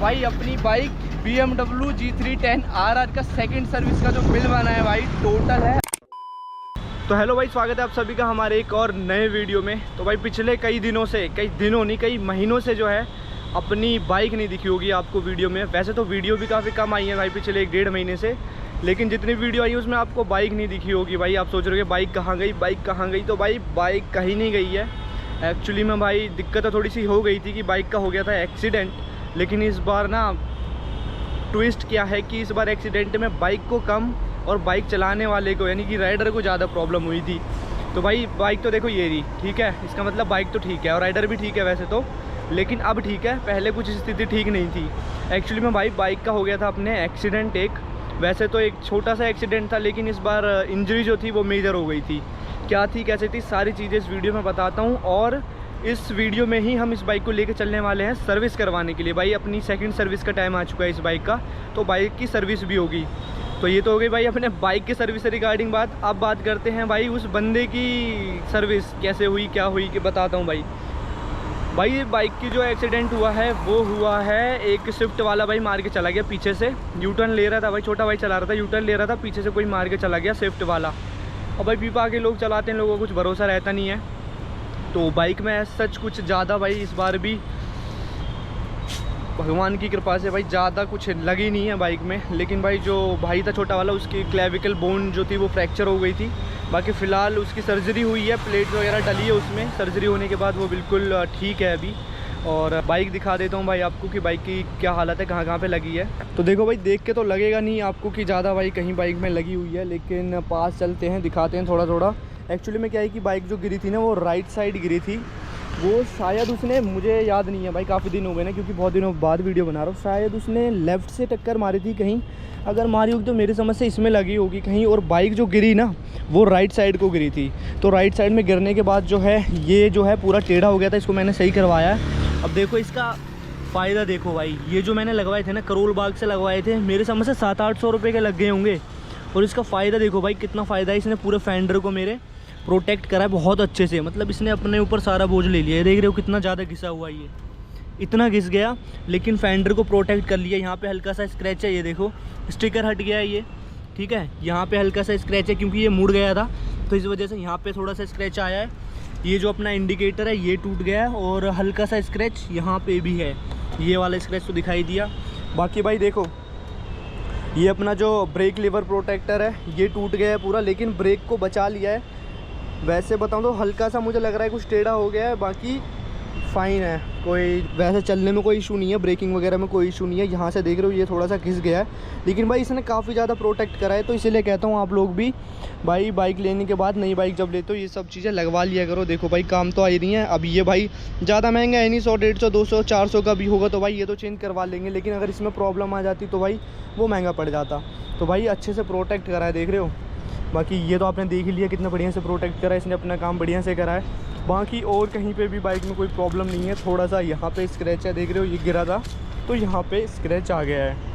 भाई अपनी bike BMW G3 10R आज का सेकंड सर्विस का जो बिल बना है भाई टोटल है। तो हेलो भाई, स्वागत है आप सभी का हमारे एक और नए वीडियो में। तो भाई पिछले कई महीनों से जो है अपनी बाइक नहीं दिखी होगी आपको वीडियो में। वैसे तो वीडियो भी काफ़ी कम आई है भाई पिछले 1-1.5 महीने से, लेकिन जितनी वीडियो आई है उसमें आपको बाइक नहीं दिखी होगी। भाई आप सोच रहे हो बाइक कहाँ गई, तो भाई बाइक कहीं नहीं गई है। एक्चुअली में भाई दिक्कत तो थोड़ी सी हो गई थी कि बाइक का हो गया था एक्सीडेंट, लेकिन इस बार ना ट्विस्ट क्या है कि इस बार एक्सीडेंट में बाइक को कम और बाइक चलाने वाले को यानी कि राइडर को ज़्यादा प्रॉब्लम हुई थी। तो भाई बाइक तो देखो ये रही, ठीक है, इसका मतलब बाइक तो ठीक है और राइडर भी ठीक है वैसे तो, लेकिन अब ठीक है, पहले कुछ स्थिति ठीक नहीं थी। एक्चुअली में भाई बाइक का हो गया था अपने एक्सीडेंट एक, वैसे तो एक छोटा सा एक्सीडेंट था, लेकिन इस बार इंजरी जो थी वो मेजर हो गई थी। क्या थी कैसे थी सारी चीज़ें इस वीडियो में बताता हूँ, और इस वीडियो में ही हम इस बाइक को लेकर चलने वाले हैं सर्विस करवाने के लिए। भाई अपनी सेकंड सर्विस का टाइम आ चुका है इस बाइक का, तो बाइक की सर्विस भी होगी। तो ये तो हो गई भाई अपने बाइक की सर्विस से रिगार्डिंग बात। अब बात करते हैं भाई उस बंदे की सर्विस कैसे हुई क्या हुई कि बताता हूँ भाई। बाइक की जो एक्सीडेंट हुआ है वो हुआ है एक स्विफ्ट वाला भाई मार के चला गया पीछे से। यूटर्न ले रहा था भाई, छोटा भाई चला रहा था, यूटर्न ले रहा था, पीछे से कोई मार के चला गया स्विफ्ट वाला। और भाई पीपा के लोग चलाते हैं, लोगों को कुछ भरोसा रहता नहीं है। तो बाइक में सच कुछ ज़्यादा भाई इस बार भी भगवान की कृपा से भाई ज़्यादा कुछ लगी नहीं है बाइक में, लेकिन भाई जो भाई था छोटा वाला उसकी क्लेविकल बोन जो थी वो फ्रैक्चर हो गई थी। बाकी फ़िलहाल उसकी सर्जरी हुई है, प्लेट वगैरह डली है उसमें, सर्जरी होने के बाद वो बिल्कुल ठीक है अभी। और बाइक दिखा देता हूँ भाई आपको कि बाइक की क्या हालत है, कहाँ पे लगी है। तो देखो भाई देख के तो लगेगा नहीं आपको कि ज़्यादा भाई कहीं बाइक में लगी हुई है, लेकिन पास चलते हैं दिखाते हैं थोड़ा थोड़ा। एक्चुअली में क्या है कि बाइक जो गिरी थी ना वो राइट साइड गिरी थी। वो शायद उसने, मुझे याद नहीं है भाई, काफ़ी दिन हो गए ना क्योंकि बहुत दिनों बाद वीडियो बना रहा हूँ, शायद उसने लेफ़्ट से टक्कर मारी थी कहीं। अगर मारी होगी तो मेरी समझ से इसमें लगी होगी कहीं, और बाइक जो गिरी ना वो राइट साइड को गिरी थी। तो राइट साइड में गिरने के बाद जो है ये जो है पूरा टेढ़ा हो गया था, इसको मैंने सही करवाया है। अब देखो इसका फ़ायदा देखो भाई, ये जो मैंने लगवाए थे ना करोल बाग से लगवाए थे, मेरे समझ से 700-800 रुपये के लग गए होंगे। और इसका फ़ायदा देखो भाई कितना फ़ायदा है, इसने पूरे फेंडर को मेरे प्रोटेक्ट करा है बहुत अच्छे से। मतलब इसने अपने ऊपर सारा बोझ ले लिया है, देख रहे हो कितना ज़्यादा घिसा हुआ है, ये इतना घिस गया लेकिन फेंडर को प्रोटेक्ट कर लिया। यहाँ पे हल्का सा स्क्रैच है, ये देखो स्टिकर हट गया है ये, ठीक है, यहाँ पे हल्का सा स्क्रैच है क्योंकि ये मुड़ गया था, तो इस वजह से यहाँ पे थोड़ा सा स्क्रैच आया है। ये जो अपना इंडिकेटर है ये टूट गया है, और हल्का सा स्क्रैच यहाँ पे भी है, ये वाला स्क्रैच तो दिखाई दिया। बाकी भाई देखो ये अपना जो ब्रेक लीवर प्रोटेक्टर है ये टूट गया है पूरा, लेकिन ब्रेक को बचा लिया है। वैसे बताऊँ तो हल्का सा मुझे लग रहा है कुछ टेढ़ा हो गया है, बाकी फ़ाइन है, कोई वैसे चलने में कोई इशू नहीं है, ब्रेकिंग वगैरह में कोई इशू नहीं है। यहाँ से देख रहे हो ये थोड़ा सा घिस गया है, लेकिन भाई इसने काफ़ी ज़्यादा प्रोटेक्ट करा है। तो इसीलिए कहता हूँ आप लोग भी भाई बाइक लेने के बाद, नई बाइक जब लेते हो ये सब चीज़ें लगवा लिया करो। देखो भाई काम तो आ ही रही है। अब ये भाई ज़्यादा महंगा है नहीं, 100, 150, 200, 400 का भी होगा तो भाई ये तो चेंज करवा लेंगे, लेकिन अगर इसमें प्रॉब्लम आ जाती तो भाई वो महंगा पड़ जाता। तो भाई अच्छे से प्रोटेक्ट करा है, देख रहे हो। बाकी ये तो आपने देख ही लिया कितना बढ़िया से प्रोटेक्ट करा है इसने, अपना काम बढ़िया से करा है। बाकी और कहीं पे भी बाइक में कोई प्रॉब्लम नहीं है। थोड़ा सा यहाँ पे स्क्रैच है, देख रहे हो ये गिरा था तो यहाँ पे स्क्रैच आ गया है।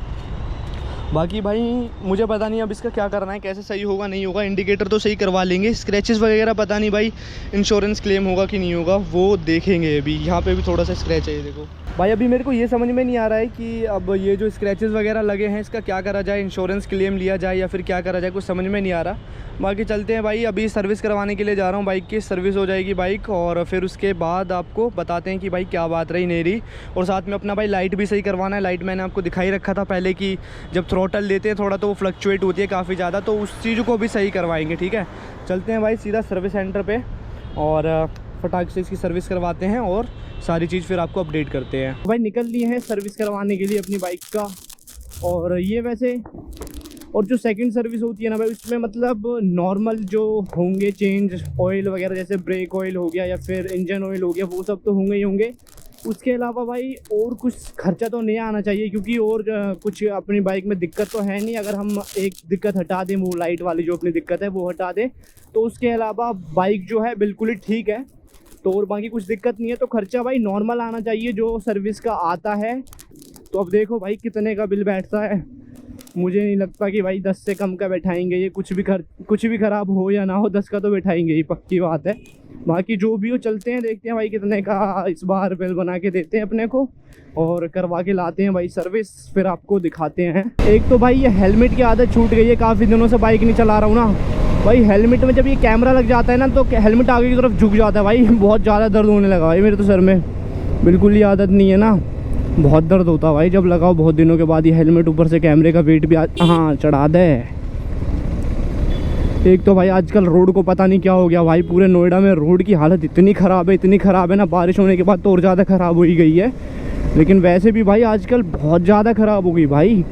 बाकी भाई मुझे पता नहीं अब इसका क्या करना है, कैसे सही होगा नहीं होगा। इंडिकेटर तो सही करवा लेंगे, स्क्रैचेस वगैरह पता नहीं भाई इंश्योरेंस क्लेम होगा कि नहीं होगा वो देखेंगे। अभी यहाँ पे भी थोड़ा सा स्क्रैच है, ये देखो भाई। अभी मेरे को ये समझ में नहीं आ रहा है कि अब ये जो स्क्रैचेस वगैरह लगे हैं इसका क्या करा जाए, इंश्योरेंस क्लेम लिया जाए या फिर क्या करा जाए, कुछ समझ में नहीं आ रहा। बाकी चलते हैं भाई, अभी सर्विस करवाने के लिए जा रहा हूँ, बाइक की सर्विस हो जाएगी बाइक, और फिर उसके बाद आपको बताते हैं कि भाई क्या बात रही नहीं रही। और साथ में अपना भाई लाइट भी सही करवाना है। लाइट मैंने आपको दिखाई रखा था पहले कि जब थ्रोटल लेते हैं थोड़ा तो वो फ्लक्चुएट होती है काफ़ी ज़्यादा, तो उस चीज़ को भी सही करवाएंगे, ठीक है। चलते हैं भाई सीधा सर्विस सेंटर पर और फटाक से इसकी सर्विस करवाते हैं और सारी चीज़ फिर आपको अपडेट करते हैं। भाई निकल लिए हैं सर्विस करवाने के लिए अपनी बाइक का। और ये वैसे और जो सेकंड सर्विस होती है ना भाई उसमें मतलब नॉर्मल जो होंगे चेंज ऑयल वगैरह, जैसे ब्रेक ऑयल हो गया या फिर इंजन ऑयल हो गया, वो सब तो होंगे ही होंगे। उसके अलावा भाई और कुछ खर्चा तो नहीं आना चाहिए, क्योंकि और कुछ अपनी बाइक में दिक्कत तो है नहीं। अगर हम एक दिक्कत हटा दें, वो लाइट वाली जो अपनी दिक्कत है वो हटा दें, तो उसके अलावा बाइक जो है बिल्कुल ही ठीक है। तो और बाकी कुछ दिक्कत नहीं है। तो खर्चा भाई नॉर्मल आना चाहिए जो सर्विस का आता है। तो अब देखो भाई कितने का बिल बैठता है। मुझे नहीं लगता कि भाई 10 से कम का बैठाएंगे ये, कुछ भी ख़राब हो या ना हो 10 का तो बैठाएंगे ही, पक्की बात है। बाकी जो भी हो चलते हैं, देखते हैं भाई कितने का इस बार बिल बना के देते हैं अपने को और करवा के लाते हैं भाई सर्विस, फिर आपको दिखाते हैं। एक तो भाई ये हेलमेट की आदत छूट गई है, काफ़ी दिनों से बाइक नहीं चला रहा हूँ ना भाई। हेलमेट में जब ये कैमरा लग जाता है ना तो हेलमेट आगे की तरफ झुक जाता है भाई, बहुत ज़्यादा दर्द होने लगा भाई मेरे तो सर में। बिल्कुल ही आदत नहीं है ना, बहुत दर्द होता है भाई जब लगाओ बहुत दिनों के बाद ये हेलमेट, ऊपर से कैमरे का वेट भी हाँ चढ़ा दे। एक तो भाई आजकल रोड को पता नहीं क्या हो गया भाई, पूरे नोएडा में रोड की हालत इतनी ख़राब है ना, बारिश होने के बाद तो और ज़्यादा ख़राब हो ही गई है, लेकिन वैसे भी भाई आजकल बहुत ज़्यादा ख़राब हो गई भाई।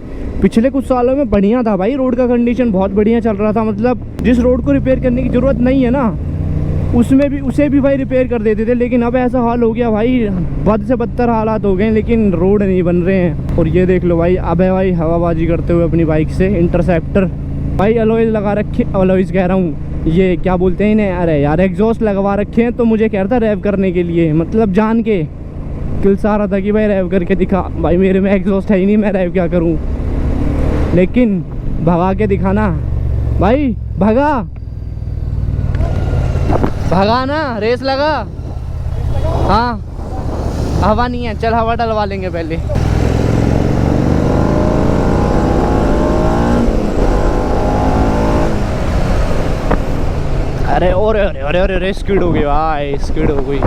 पिछले कुछ सालों में बढ़िया था भाई, रोड का कंडीशन बहुत बढ़िया चल रहा था, मतलब जिस रोड को रिपेयर करने की ज़रूरत नहीं है ना उसे भी भाई रिपेयर कर देते थे। लेकिन अब ऐसा हाल हो गया भाई, बद से बदतर हालात हो गए, लेकिन रोड नहीं बन रहे हैं। और ये देख लो भाई, अब है भाई हवाबाजी करते हुए अपनी बाइक से इंटरसेप्टर भाई, अलॉयज लगा रखे, अलॉयज कह रहा हूँ, ये क्या बोलते हैं इन्हें, अरे यार एग्जॉस्ट लगवा रखे हैं। तो मुझे कह रहा था रैव करने के लिए, मतलब जान के किल सा रहा था कि भाई रैव करके दिखा। भाई मेरे में एग्जॉस्ट है ही नहीं, मैं रैव क्या करूँ, लेकिन भगा के दिखाना भाई, भगा ना, रेस लगा। हाँ हवा नहीं है, चल हवा डलवा लेंगे पहले। अरे अरे स्किड हो गई भाई, स्किड हो गई,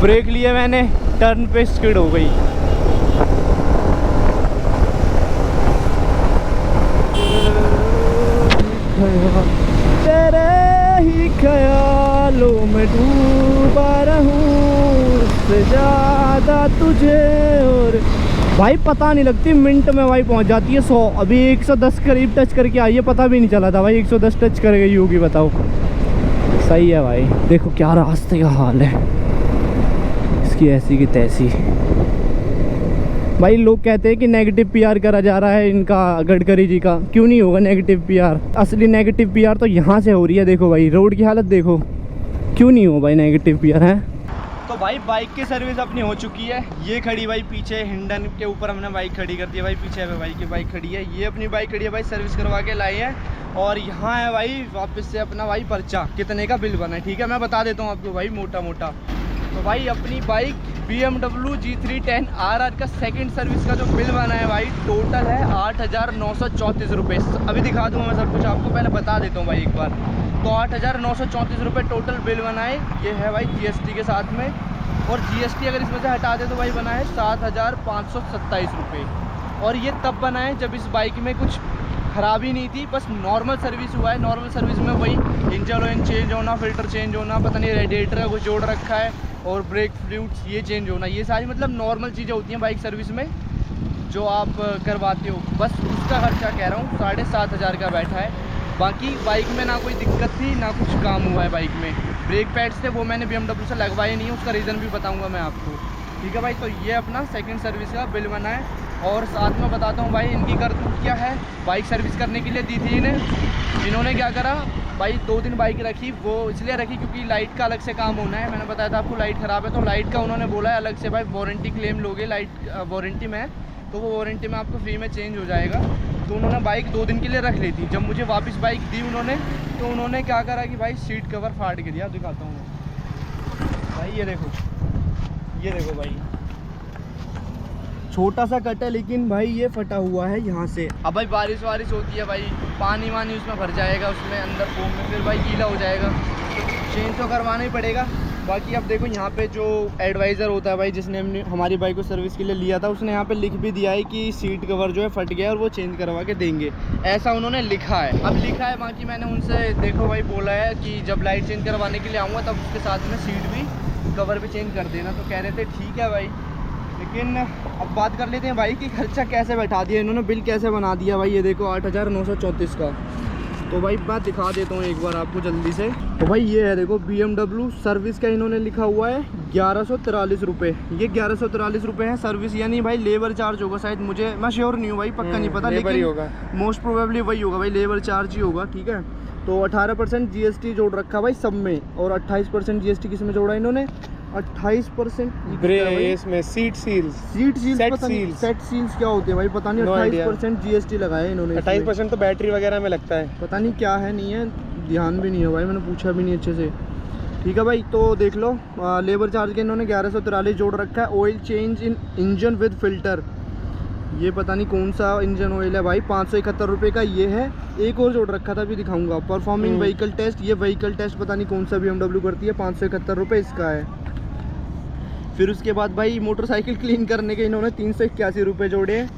ब्रेक लिए मैंने, टर्न पे स्किड हो गई। तेरे ही ख्यालों में डूबा रहूं, उससे ज्यादा तुझे। और भाई पता नहीं लगती, मिनट में भाई पहुंच जाती है 100। अभी 110 करीब टच करके आई है, पता भी नहीं चला था भाई 110 टच कर गई होगी, बताओ। सही है भाई, देखो क्या रास्ते का हाल है इसकी, ऐसी की तैसी। भाई लोग कहते हैं कि नेगेटिव पीआर करा जा रहा है इनका, गडकरी जी का। क्यों नहीं होगा नेगेटिव पीआर, असली नेगेटिव पीआर तो यहाँ से हो रही है। देखो भाई रोड की हालत देखो, क्यों नहीं हो भाई नेगेटिव पीआर है। तो भाई बाइक की सर्विस अपनी हो चुकी है, ये खड़ी भाई पीछे हिंडन के ऊपर हमने बाइक खड़ी कर दी है भाई, पीछे भाई की बाइक खड़ी है, ये अपनी बाइक खड़ी है भाई, सर्विस करवा के लाई है। और यहाँ है भाई वापस से अपना भाई पर्चा, कितने का बिल बना है, ठीक है मैं बता देता हूँ आपको भाई मोटा मोटा। तो भाई अपनी बाइक BMW G310 RR का सेकंड सर्विस का जो बिल बना है भाई, टोटल है 8,934 रुपये। अभी दिखा दूँगा मैं सब कुछ आपको, पहले बता देता हूँ भाई एक बार। तो 8,934 रुपये टोटल बिल बना है, ये है भाई GST के साथ में। और GST अगर इसमें से हटा दे तो भाई बना है 7,527 रुपये। और ये तब बना है जब इस बाइक में कुछ ख़राबी नहीं थी, बस नॉर्मल सर्विस हुआ है। नॉर्मल सर्विस में वही इंजन ऑयल चेंज होना, फिल्टर चेंज होना, पता नहीं रेडिएटर का कुछ जोड़ रखा है, और ब्रेक फ्लूइड्स ये चेंज होना, ये सारी मतलब नॉर्मल चीज़ें होती हैं बाइक सर्विस में जो आप करवाते हो। बस उसका खर्चा कह रहा हूँ 7,500 का बैठा है। बाकी बाइक में ना कोई दिक्कत थी ना कुछ काम हुआ है बाइक में। ब्रेक पैड्स थे वो मैंने BMW से लगवाए नहीं है, उसका रीज़न भी बताऊँगा मैं आपको, ठीक है भाई। तो ये अपना सेकंड सर्विस का बिल बना है। और साथ में बताता हूँ भाई इनकी करतूत क्या है। बाइक सर्विस करने के लिए दी थी इन्होंने क्या करा भाई, 2 दिन बाइक रखी, वो इसलिए रखी क्योंकि लाइट का अलग से काम होना है। मैंने बताया था आपको लाइट ख़राब है, तो लाइट का उन्होंने बोला है अलग से भाई वारंटी क्लेम लोगे, लाइट वारंटी में है तो वो वारंटी में आपको फ्री में चेंज हो जाएगा। तो उन्होंने बाइक 2 दिन के लिए रख ली थी। जब मुझे वापस बाइक दी उन्होंने, तो उन्होंने क्या करा कि भाई सीट कवर फाड़ के दिया, दिखाता हूँ भाई, ये देखो भाई, छोटा सा कट है लेकिन भाई ये फटा हुआ है यहाँ से। अब भाई बारिश वारिश होती है भाई, पानी वानी उसमें भर जाएगा, उसमें अंदर फोम में, फिर भाई गीला हो जाएगा, तो चेंज तो करवाना ही पड़ेगा। बाकी अब देखो यहाँ पे जो एडवाइज़र होता है भाई, जिसने हमारी बाइक को सर्विस के लिए लिया था, उसने यहाँ पे लिख भी दिया है कि सीट कवर जो है फट गया और वो चेंज करवा के देंगे, ऐसा उन्होंने लिखा है। अब लिखा है, बाकी मैंने उनसे देखो भाई बोला है कि जब लाइट चेंज करवाने के लिए आऊँगा तब उसके साथ में सीट भी कवर भी चेंज कर देना। तो कह रहे थे ठीक है भाई। लेकिन अब बात कर लेते हैं भाई कि खर्चा कैसे बैठा दिया इन्होंने, बिल कैसे बना दिया भाई। ये देखो 8,934 का। तो भाई मैं दिखा देता हूँ एक बार आपको जल्दी से। तो भाई ये है देखो BMW सर्विस का इन्होंने लिखा हुआ है 1143 रुपये। ये 1143 रुपये है सर्विस, यानी भाई लेबर चार्ज होगा शायद, मुझे मैं श्योर नहीं हूँ भाई, पक्का नहीं पता, लेकिन मोस्ट प्रोबेबली वही होगा भाई, लेबर चार्ज ही होगा, ठीक है। तो 18% GST जोड़ रखा भाई सब में, और 28% GST किस में जोड़ा इन्होंने, 28% इसमें सीट सील्स सेट सील्स क्या होते हैं भाई पता नहीं। 28% GST लगाया इन्होंने। 28% तो बैटरी वगैरह में लगता है, पता नहीं क्या है, नहीं है, ध्यान भी नहीं है भाई, मैंने पूछा भी नहीं अच्छे से। ठीक है भाई, तो देख लो लेबर चार्ज के इन्होंने 1143 जोड़ रखा है। Oil change in engine with filter, ये पता नहीं कौन सा इंजन ऑयल है भाई, 571 रुपये का ये है। एक और जोड़ रखा था, अभी दिखाऊंगा। परफॉर्मिंग व्हीकल टेस्ट, ये व्हीकल टेस्ट पता नहीं कौन सा BMW करती है, 571 रुपये इसका है। फिर उसके बाद भाई मोटरसाइकिल क्लीन करने के इन्होंने 381 रुपये जोड़े हैं।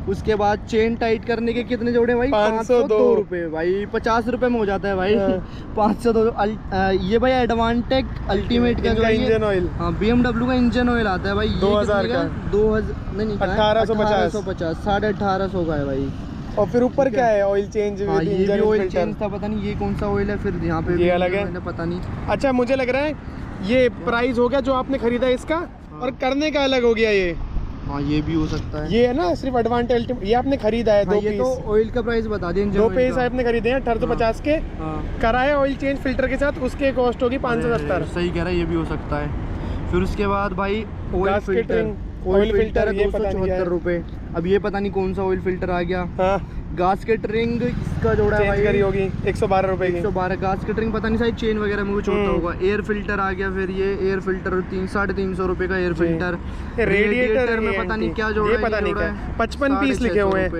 उसके बाद चेन टाइट करने के कितने जोड़े भाई, 502 रुपये भाई, 50 रुपये में हो जाता है भाई। 502। ये भाई एडवांटेक अल्टीमेट का जो इंजन ऑयल, हाँ BMW का इंजन ऑयल आता है भाई, 2000 का, 2000 नहीं 1850, 1850 का है भाई। और फिर ऊपर क्या है, ऑयल चेंज। हाँ ये भी ऑयल चेंज था, पता नहीं ये कौन सा ऑयल है। फिर यहाँ पे ये अलग है, पता नहीं। अच्छा मुझे लग रहा है ये प्राइस हो गया जो आपने खरीदा इसका, और करने का अलग हो गया ये। हाँ ये भी हो सकता है। ये है ना सिर्फ एडवांटेज, ये आपने खरीदा है। हाँ, 2 ये पीस, तो ऑयल का प्राइस बता दें। 2 पीस आपने खरीदे हैं 1850 के। कराए ऑयल चेंज फिल्टर के साथ, उसके कॉस्ट होगी 570। सही कह रहा है, ये भी हो सकता है। फिर उसके बाद भाई ऑयल फिल्टर, ऑयल फिल्टर है 274 रुपये। अब ये पता नहीं कौन सा ऑयल फिल्टर आ गया। हाँ गास्केट रिंग इसका जोड़ा है भाई, करी होगी 112 रुपए की। 112 गास्केट रिंग, पता नहीं शायद चेन वगैरह में कुछ होता होगा। एयर फिल्टर आ गया, फिर ये एयर फिल्टर 350 रुपये का एयर फिल्टर। रेडिएटर में पता नहीं क्या जोड़ा ये है, पता नहीं क्या, 55 पीस लिखे हुए हैं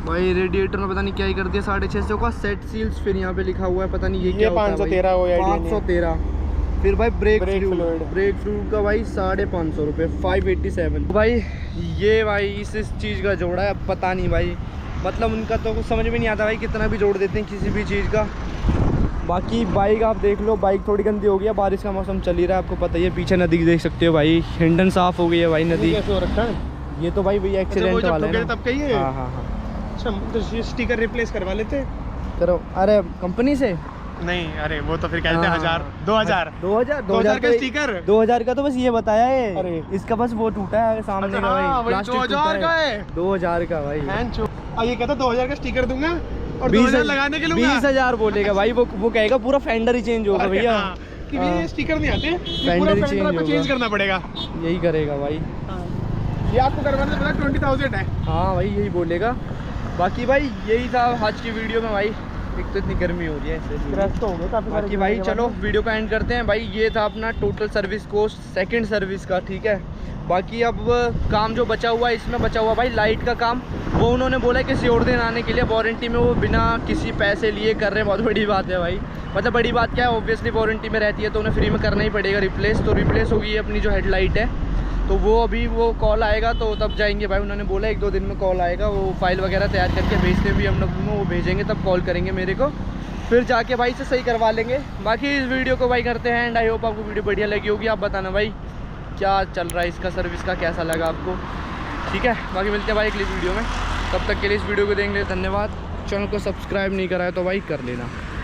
भाई। रेडिएटर में पता नहीं क्या ही कर दिया, 650 का। सेट सील्स फिर यहाँ पे लिखा हुआ है, पता नहीं ये क्या होता है। 513 हो, 513। फिर भाई ब्रेक फ्लूइड का भाई 550 रुपये, 587 भाई। ये भाई इस चीज़ का जोड़ा है, अब पता नहीं भाई, मतलब उनका तो कुछ समझ में नहीं आता भाई, कितना भी जोड़ देते हैं किसी भी चीज़ का। बाकी बाइक आप देख लो, बाइक थोड़ी गंदी हो गई है, बारिश का मौसम चल ही रहा है, आपको पता ही है। पीछे नदी देख सकते हो भाई, हिंडन साफ हो गई है भाई नदी। कैसे हो रखा है ये तो भाई भैया एक्सीडेंट वाला है तब कही है। हाँ हाँ हाँ। अच्छा तो ये स्टिकर रिप्लेस करवा लेते करो। अरे कंपनी से नहीं, अरे वो तो फिर कहते हैं 1000 2000 का स्टिकर। 2000 का तो बस ये बताया है। अरे इसका बस वो टूटा है सामने का भाई, प्लास्टिक 2000 का है। 2000 का भाई। ये कहता 2000 का स्टिकर दूंगा और 2000 लगाने के लिए 20,000 बोलेगा भाई। वो कहेगा पूरा फेंडर ही चेंज होगा भैया। कि ये स्टिकर नहीं आते, फेंडर ही चेंज करना पड़ेगा। यही करेगा भाई, ये आपको करवाने पड़ा 20,000 है। हाँ भाई यही बोलेगा। बाकी भाई यही था आज की वीडियो में भाई। एक तो इतनी गर्मी हो रही है इससे तो हो गया काफ़ी। बाकी भाई चलो वीडियो का एंड करते हैं भाई। ये था अपना total service cost second service का, ठीक है। बाकी अब काम जो बचा हुआ है, इसमें बचा हुआ भाई लाइट का काम, वो उन्होंने बोला है किसी और दिन आने के लिए। वारंटी में वो बिना किसी पैसे लिए कर रहे हैं, बहुत बड़ी बात है भाई। मतलब बड़ी बात क्या है, ऑब्वियसली वारंटी में रहती है तो उन्हें फ्री में करना ही पड़ेगा रिप्लेस। तो रिप्लेस होगी अपनी जो हेडलाइट है, तो वो अभी वो कॉल आएगा तो तब जाएंगे भाई। उन्होंने बोला 1-2 दिन में कॉल आएगा, वो फाइल वगैरह तैयार करके भेजते भी हम लोग में, वो भेजेंगे तब कॉल करेंगे मेरे को, फिर जाके भाई से सही करवा लेंगे। बाकी इस वीडियो को भाई करते हैं एंड आई होप आपको वीडियो बढ़िया लगी होगी। आप बताना भाई क्या चल रहा है इसका सर्विस का, कैसा लगा आपको, ठीक है। बाकी मिलते हैं भाई अगली वीडियो में, तब तक के लिए इस वीडियो को देखने के लिए धन्यवाद। चैनल को सब्सक्राइब नहीं करा है तो भाई कर लेना।